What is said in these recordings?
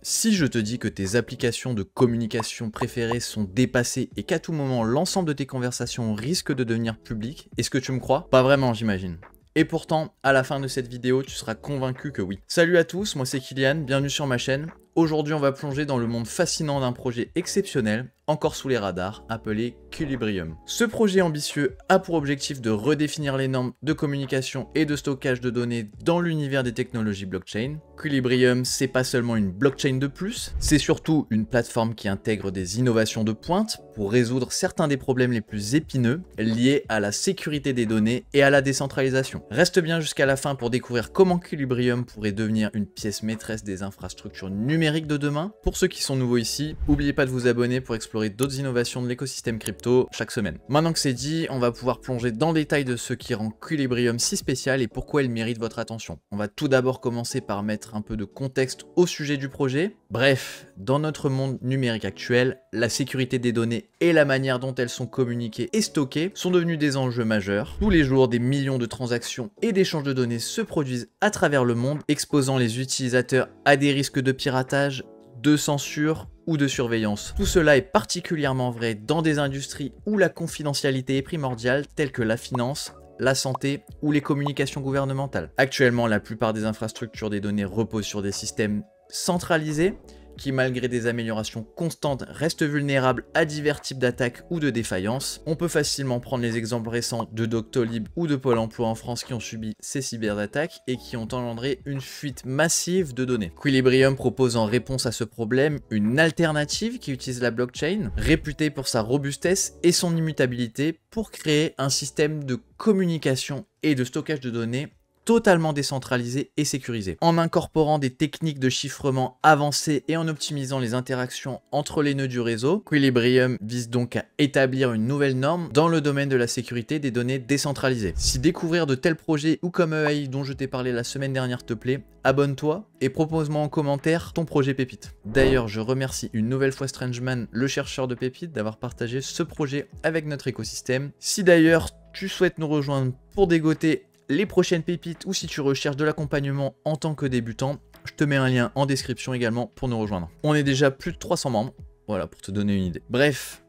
Si je te dis que tes applications de communication préférées sont dépassées et qu'à tout moment l'ensemble de tes conversations risquent de devenir publiques, est-ce que tu me crois? Pas vraiment, j'imagine. Et pourtant, à la fin de cette vidéo, tu seras convaincu que oui. Salut à tous, moi c'est Kylian, bienvenue sur ma chaîne. Aujourd'hui, on va plonger dans le monde fascinant d'un projet exceptionnel, encore sous les radars, appelé Quilibrium. Ce projet ambitieux a pour objectif de redéfinir les normes de communication et de stockage de données dans l'univers des technologies blockchain. Quilibrium, c'est pas seulement une blockchain de plus, c'est surtout une plateforme qui intègre des innovations de pointe pour résoudre certains des problèmes les plus épineux liés à la sécurité des données et à la décentralisation. Reste bien jusqu'à la fin pour découvrir comment Quilibrium pourrait devenir une pièce maîtresse des infrastructures numériques de demain. Pour ceux qui sont nouveaux ici, n'oubliez pas de vous abonner pour explorer d'autres innovations de l'écosystème crypto chaque semaine. Maintenant que c'est dit, on va pouvoir plonger dans le détail de ce qui rend Quilibrium si spécial et pourquoi il mérite votre attention. On va tout d'abord commencer par mettre un peu de contexte au sujet du projet. Bref, dans notre monde numérique actuel, la sécurité des données et la manière dont elles sont communiquées et stockées sont devenus des enjeux majeurs. Tous les jours, des millions de transactions et d'échanges de données se produisent à travers le monde, exposant les utilisateurs à des risques de piratage, de censure ou de surveillance. Tout cela est particulièrement vrai dans des industries où la confidentialité est primordiale, telles que la finance, la santé ou les communications gouvernementales. Actuellement, la plupart des infrastructures des données reposent sur des systèmes centralisés qui, malgré des améliorations constantes, restent vulnérables à divers types d'attaques ou de défaillances. On peut facilement prendre les exemples récents de Doctolib ou de Pôle emploi en France qui ont subi ces cyberattaques et qui ont engendré une fuite massive de données. Quilibrium propose en réponse à ce problème une alternative qui utilise la blockchain, réputée pour sa robustesse et son immutabilité, pour créer un système de communication et de stockage de données totalement décentralisé et sécurisé. En incorporant des techniques de chiffrement avancées et en optimisant les interactions entre les nœuds du réseau, Quilibrium vise donc à établir une nouvelle norme dans le domaine de la sécurité des données décentralisées. Si découvrir de tels projets ou comme EAI dont je t'ai parlé la semaine dernière te plaît, abonne-toi et propose-moi en commentaire ton projet pépite. D'ailleurs, je remercie une nouvelle fois Strangeman, le chercheur de pépites, d'avoir partagé ce projet avec notre écosystème. Si d'ailleurs tu souhaites nous rejoindre pour dégoter les prochaines pépites ou si tu recherches de l'accompagnement en tant que débutant, je te mets un lien en description également pour nous rejoindre. On est déjà plus de 300 membres, voilà pour te donner une idée. Bref,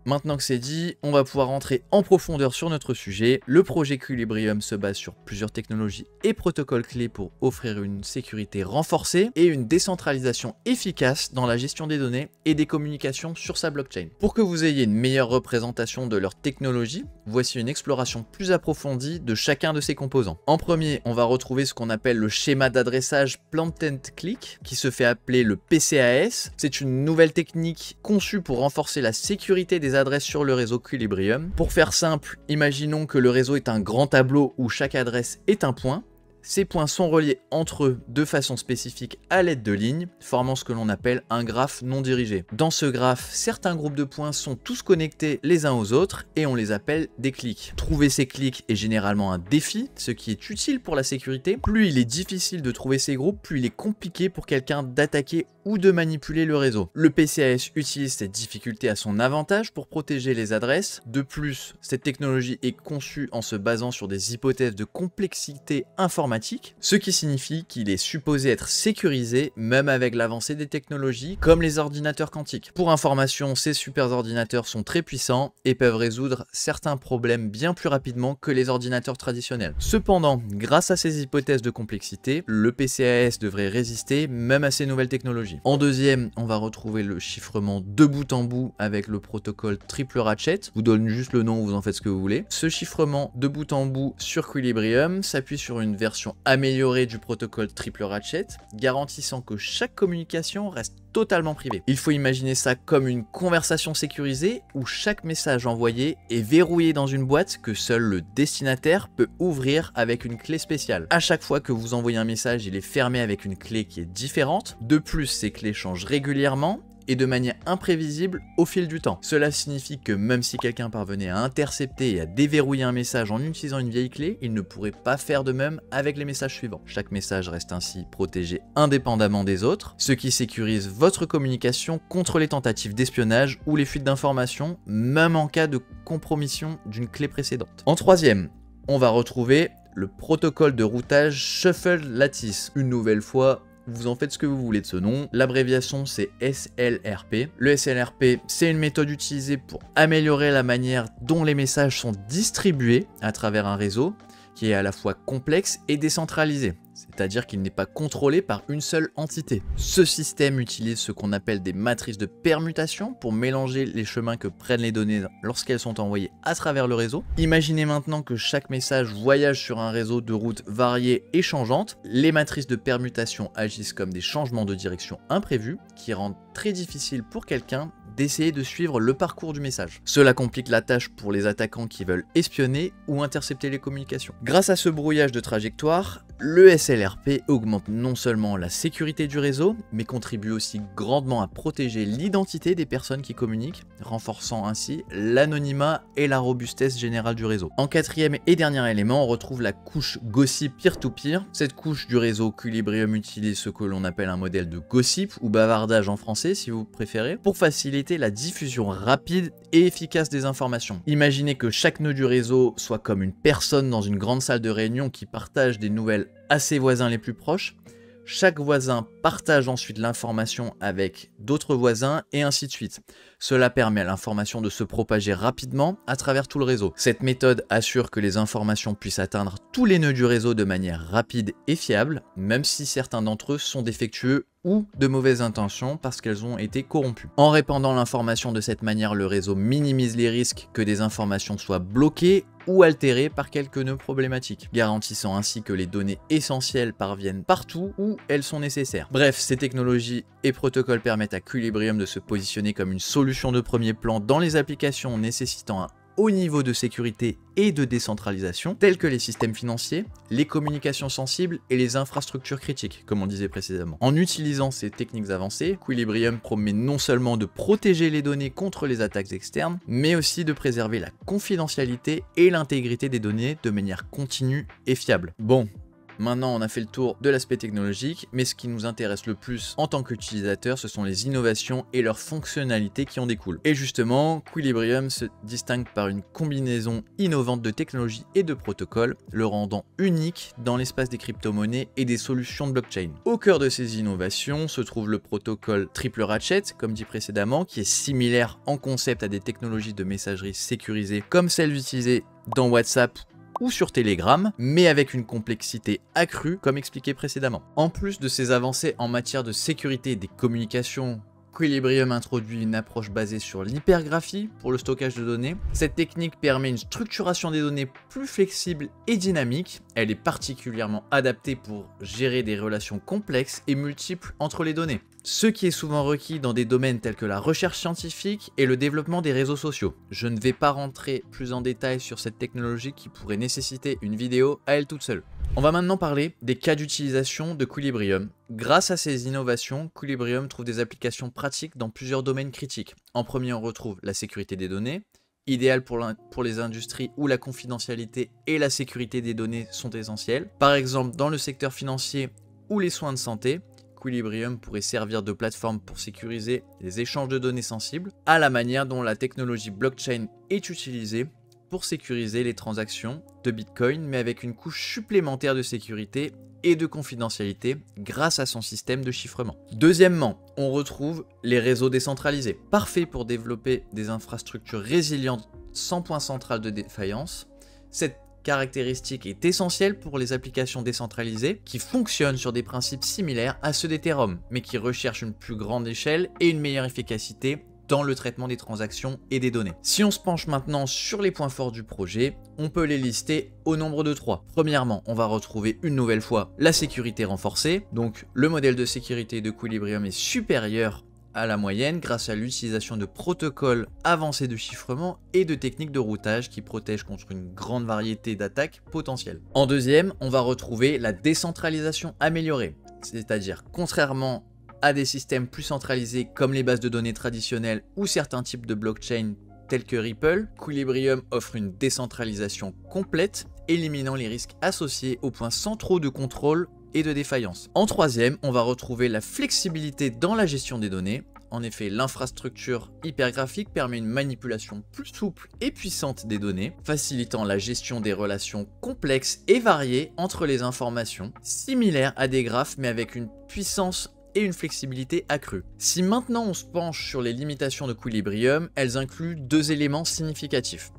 maintenant que c'est dit, on va pouvoir rentrer en profondeur sur notre sujet. Le projet Quilibrium se base sur plusieurs technologies et protocoles clés pour offrir une sécurité renforcée et une décentralisation efficace dans la gestion des données et des communications sur sa blockchain. Pour que vous ayez une meilleure représentation de leur technologie, voici une exploration plus approfondie de chacun de ses composants. En premier, on va retrouver ce qu'on appelle le schéma d'adressage Plant and Click, qui se fait appeler le PCAS. C'est une nouvelle technique conçue pour renforcer la sécurité des adresses sur le réseau Quilibrium. Pour faire simple, imaginons que le réseau est un grand tableau où chaque adresse est un point. Ces points sont reliés entre eux de façon spécifique à l'aide de lignes, formant ce que l'on appelle un graphe non dirigé. Dans ce graphe, certains groupes de points sont tous connectés les uns aux autres et on les appelle des clics. Trouver ces clics est généralement un défi, ce qui est utile pour la sécurité. Plus il est difficile de trouver ces groupes, plus il est compliqué pour quelqu'un d'attaquer ou de manipuler le réseau. Le PCAS utilise cette difficulté à son avantage pour protéger les adresses. De plus, cette technologie est conçue en se basant sur des hypothèses de complexité informatique, ce qui signifie qu'il est supposé être sécurisé même avec l'avancée des technologies comme les ordinateurs quantiques. Pour information, ces superordinateurs sont très puissants et peuvent résoudre certains problèmes bien plus rapidement que les ordinateurs traditionnels. Cependant, grâce à ces hypothèses de complexité, le PCAS devrait résister même à ces nouvelles technologies. En deuxième, on va retrouver le chiffrement de bout en bout avec le protocole Triple Ratchet. Je vous donne juste le nom, vous en faites ce que vous voulez. Ce chiffrement de bout en bout sur Quilibrium s'appuie sur une version améliorée du protocole Triple Ratchet, garantissant que chaque communication reste totalement privée. Il faut imaginer ça comme une conversation sécurisée où chaque message envoyé est verrouillé dans une boîte que seul le destinataire peut ouvrir avec une clé spéciale. À chaque fois que vous envoyez un message, il est fermé avec une clé qui est différente. De plus, ces clés changent régulièrement et de manière imprévisible au fil du temps. Cela signifie que même si quelqu'un parvenait à intercepter et à déverrouiller un message en utilisant une vieille clé, il ne pourrait pas faire de même avec les messages suivants. Chaque message reste ainsi protégé indépendamment des autres, ce qui sécurise votre communication contre les tentatives d'espionnage ou les fuites d'informations, même en cas de compromission d'une clé précédente. En troisième, on va retrouver le protocole de routage Shuffle Lattice. Une nouvelle fois, vous en faites ce que vous voulez de ce nom. L'abréviation c'est SLRP. Le SLRP, c'est une méthode utilisée pour améliorer la manière dont les messages sont distribués à travers un réseau qui est à la fois complexe et décentralisé, c'est-à-dire qu'il n'est pas contrôlé par une seule entité. Ce système utilise ce qu'on appelle des matrices de permutation pour mélanger les chemins que prennent les données lorsqu'elles sont envoyées à travers le réseau. Imaginez maintenant que chaque message voyage sur un réseau de routes variées et changeantes. Les matrices de permutation agissent comme des changements de direction imprévus qui rendent très difficile pour quelqu'un d'essayer de suivre le parcours du message. Cela complique la tâche pour les attaquants qui veulent espionner ou intercepter les communications. Grâce à ce brouillage de trajectoire, le SLRP augmente non seulement la sécurité du réseau, mais contribue aussi grandement à protéger l'identité des personnes qui communiquent, renforçant ainsi l'anonymat et la robustesse générale du réseau. En quatrième et dernier élément, on retrouve la couche gossip peer-to-peer. Cette couche du réseau Quilibrium utilise ce que l'on appelle un modèle de gossip ou bavardage en français si vous préférez, pour faciliter la diffusion rapide et efficace des informations. Imaginez que chaque nœud du réseau soit comme une personne dans une grande salle de réunion qui partage des nouvelles à ses voisins les plus proches. Chaque voisin partage ensuite l'information avec d'autres voisins et ainsi de suite. Cela permet à l'information de se propager rapidement à travers tout le réseau. Cette méthode assure que les informations puissent atteindre tous les nœuds du réseau de manière rapide et fiable, même si certains d'entre eux sont défectueux ou de mauvaises intentions parce qu'elles ont été corrompues. En répandant l'information de cette manière, le réseau minimise les risques que des informations soient bloquées ou altérées par quelques nœuds problématiques, garantissant ainsi que les données essentielles parviennent partout où elles sont nécessaires. Bref, ces technologies et protocoles permettent à Quilibrium de se positionner comme une solution de premier plan dans les applications nécessitant un haut niveau de sécurité et de décentralisation, tels que les systèmes financiers, les communications sensibles et les infrastructures critiques, comme on disait précédemment. En utilisant ces techniques avancées, Quilibrium promet non seulement de protéger les données contre les attaques externes, mais aussi de préserver la confidentialité et l'intégrité des données de manière continue et fiable. Bon. Maintenant, on a fait le tour de l'aspect technologique, mais ce qui nous intéresse le plus en tant qu'utilisateur, ce sont les innovations et leurs fonctionnalités qui en découlent. Et justement, Quilibrium se distingue par une combinaison innovante de technologies et de protocoles, le rendant unique dans l'espace des crypto-monnaies et des solutions de blockchain. Au cœur de ces innovations se trouve le protocole Triple Ratchet, comme dit précédemment, qui est similaire en concept à des technologies de messagerie sécurisées comme celles utilisées dans WhatsApp ou sur Telegram, mais avec une complexité accrue comme expliqué précédemment. En plus de ces avancées en matière de sécurité des communications, Quilibrium introduit une approche basée sur l'hypergraphie pour le stockage de données. Cette technique permet une structuration des données plus flexible et dynamique. Elle est particulièrement adaptée pour gérer des relations complexes et multiples entre les données, ce qui est souvent requis dans des domaines tels que la recherche scientifique et le développement des réseaux sociaux. Je ne vais pas rentrer plus en détail sur cette technologie qui pourrait nécessiter une vidéo à elle toute seule. On va maintenant parler des cas d'utilisation de Quilibrium. Grâce à ces innovations, Quilibrium trouve des applications pratiques dans plusieurs domaines critiques. En premier, on retrouve la sécurité des données, idéal pour les industries où la confidentialité et la sécurité des données sont essentielles. Par exemple, dans le secteur financier ou les soins de santé, Quilibrium pourrait servir de plateforme pour sécuriser les échanges de données sensibles, à la manière dont la technologie blockchain est utilisée pour sécuriser les transactions de Bitcoin, mais avec une couche supplémentaire de sécurité et de confidentialité grâce à son système de chiffrement. Deuxièmement, on retrouve les réseaux décentralisés, parfaits pour développer des infrastructures résilientes sans point central de défaillance. Cette caractéristique est essentielle pour les applications décentralisées qui fonctionnent sur des principes similaires à ceux d'Ethereum, mais qui recherchent une plus grande échelle et une meilleure efficacité dans le traitement des transactions et des données. Si on se penche maintenant sur les points forts du projet, on peut les lister au nombre de 3. Premièrement, on va retrouver une nouvelle fois la sécurité renforcée. Donc le modèle de sécurité de Quilibrium est supérieur à la moyenne grâce à l'utilisation de protocoles avancés de chiffrement et de techniques de routage qui protègent contre une grande variété d'attaques potentielles. En deuxième, on va retrouver la décentralisation améliorée, c'est-à-dire contrairement à des systèmes plus centralisés comme les bases de données traditionnelles ou certains types de blockchain tels que Ripple, Quilibrium offre une décentralisation complète, éliminant les risques associés aux points centraux de contrôle et de défaillance. En troisième, on va retrouver la flexibilité dans la gestion des données. En effet, l'infrastructure hypergraphique permet une manipulation plus souple et puissante des données, facilitant la gestion des relations complexes et variées entre les informations, similaires à des graphes mais avec une puissance et une flexibilité accrue. Si maintenant on se penche sur les limitations de Quilibrium, elles incluent deux éléments significatifs.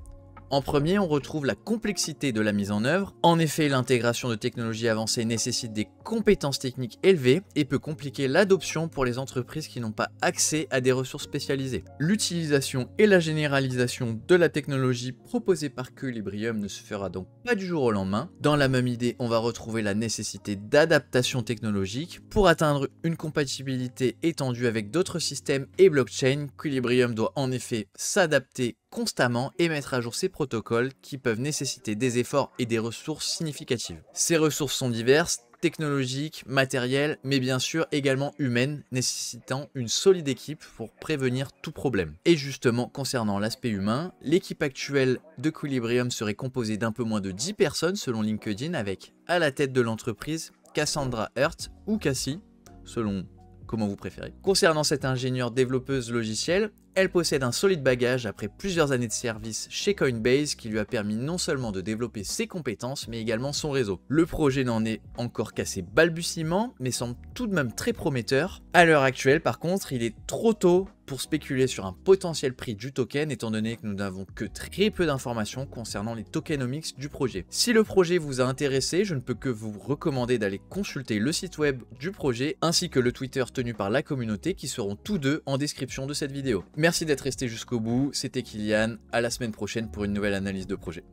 En premier, on retrouve la complexité de la mise en œuvre. En effet, l'intégration de technologies avancées nécessite des compétences techniques élevées et peut compliquer l'adoption pour les entreprises qui n'ont pas accès à des ressources spécialisées. L'utilisation et la généralisation de la technologie proposée par Quilibrium ne se fera donc pas du jour au lendemain. Dans la même idée, on va retrouver la nécessité d'adaptation technologique. Pour atteindre une compatibilité étendue avec d'autres systèmes et blockchain, Quilibrium doit en effet s'adapter constamment et mettre à jour ces protocoles qui peuvent nécessiter des efforts et des ressources significatives. Ces ressources sont diverses, technologiques, matérielles, mais bien sûr également humaines, nécessitant une solide équipe pour prévenir tout problème. Et justement, concernant l'aspect humain, l'équipe actuelle de Quilibrium serait composée d'un peu moins de 10 personnes selon LinkedIn, avec à la tête de l'entreprise Cassandra Hurt ou Cassie, selon comment vous préférez. Concernant cette ingénieure développeuse logicielle, elle possède un solide bagage après plusieurs années de service chez Coinbase qui lui a permis non seulement de développer ses compétences mais également son réseau. Le projet n'en est encore qu'à ses balbutiements mais semble tout de même très prometteur. À l'heure actuelle par contre, il est trop tôt pour spéculer sur un potentiel prix du token étant donné que nous n'avons que très peu d'informations concernant les tokenomics du projet. Si le projet vous a intéressé, je ne peux que vous recommander d'aller consulter le site web du projet ainsi que le Twitter tenu par la communauté qui seront tous deux en description de cette vidéo. Merci d'être resté jusqu'au bout, c'était Kylian, à la semaine prochaine pour une nouvelle analyse de projet.